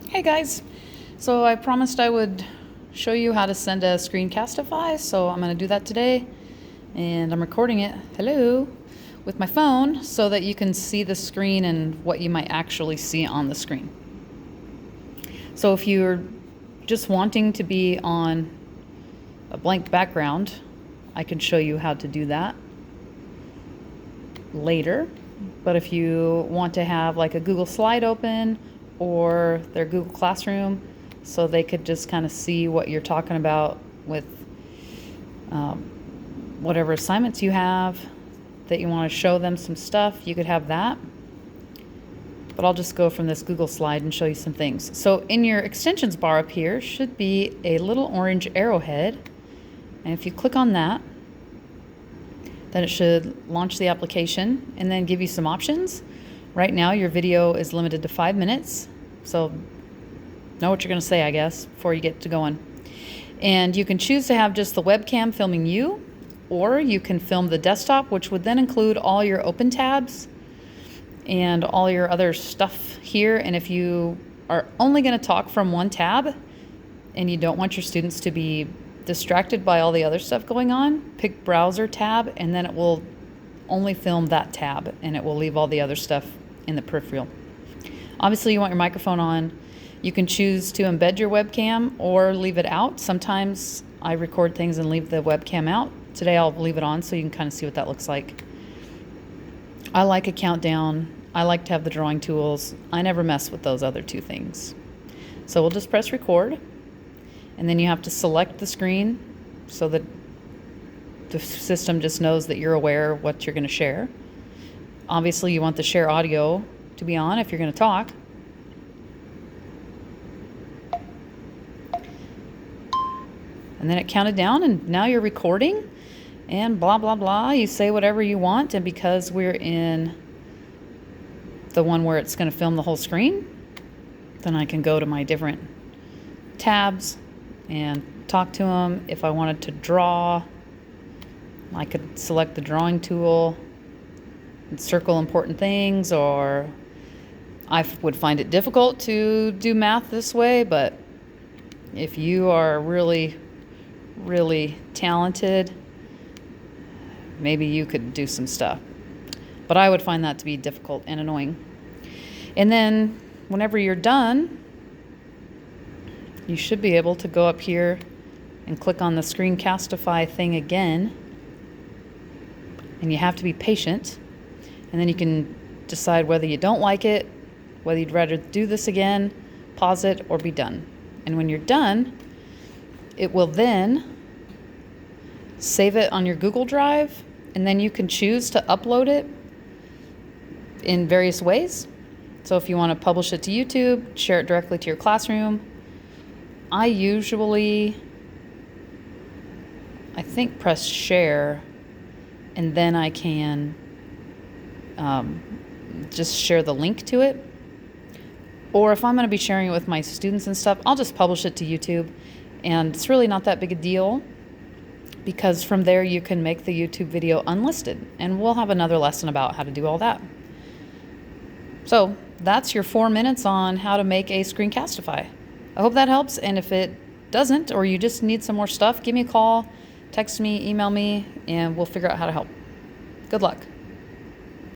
Hey guys, so I promised I would show you how to send a Screencastify, so I'm going to do that today, and I'm recording it, hello, with my phone so that you can see the screen and what you might actually see on the screen. So if you're just wanting to be on a blank background, I can show you how to do that later. But if you want to have like a Google slide open or their Google Classroom so they could just kind of see what you're talking about with whatever assignments you have, that you want to show them some stuff, you could have that. But I'll just go from this Google slide and show you some things. So in your extensions bar up here should be a little orange arrowhead. And if you click on that, then it should launch the application and then give you some options. Right now your video is limited to 5 minutes, so know what you're going to say, I guess, before you get to going. And you can choose to have just the webcam filming you, or you can film the desktop, which would then include all your open tabs and all your other stuff here. And if you are only going to talk from one tab and you don't want your students to be distracted by all the other stuff going on, pick browser tab, and then it will only film that tab and it will leave all the other stuff in the peripheral. Obviously you want your microphone on. You can choose to embed your webcam or leave it out. Sometimes I record things and leave the webcam out. Today I'll leave it on so you can kind of see what that looks like. I like a countdown. I like to have the drawing tools. I never mess with those other two things. So we'll just press record, and then you have to select the screen so that the system just knows that you're aware of what you're going to share. Obviously you want the share audio to be on if you're going to talk. And then it counted down, and now you're recording, and blah, blah, blah. You say whatever you want, and because we're in the one where it's going to film the whole screen, then I can go to my different tabs and talk to them. If I wanted to draw, I could select the drawing tool and circle important things, or I would find it difficult to do math this way, but if you are really talented, maybe you could do some stuff. But I would find that to be difficult and annoying. And then whenever you're done, you should be able to go up here and click on the Screencastify thing again. And you have to be patient. And then you can decide whether you don't like it, whether you'd rather do this again, pause it, or be done. And when you're done, it will then save it on your Google Drive, and then you can choose to upload it in various ways. So if you want to publish it to YouTube, share it directly to your classroom. I usually, I think, press share, and then I can just share the link to it. Or if I'm going to be sharing it with my students and stuff, I'll just publish it to YouTube. And it's really not that big a deal, because from there you can make the YouTube video unlisted. And we'll have another lesson about how to do all that. So that's your 4 minutes on how to make a Screencastify. I hope that helps. And if it doesn't, or you just need some more stuff, give me a call, text me, email me, and we'll figure out how to help. Good luck.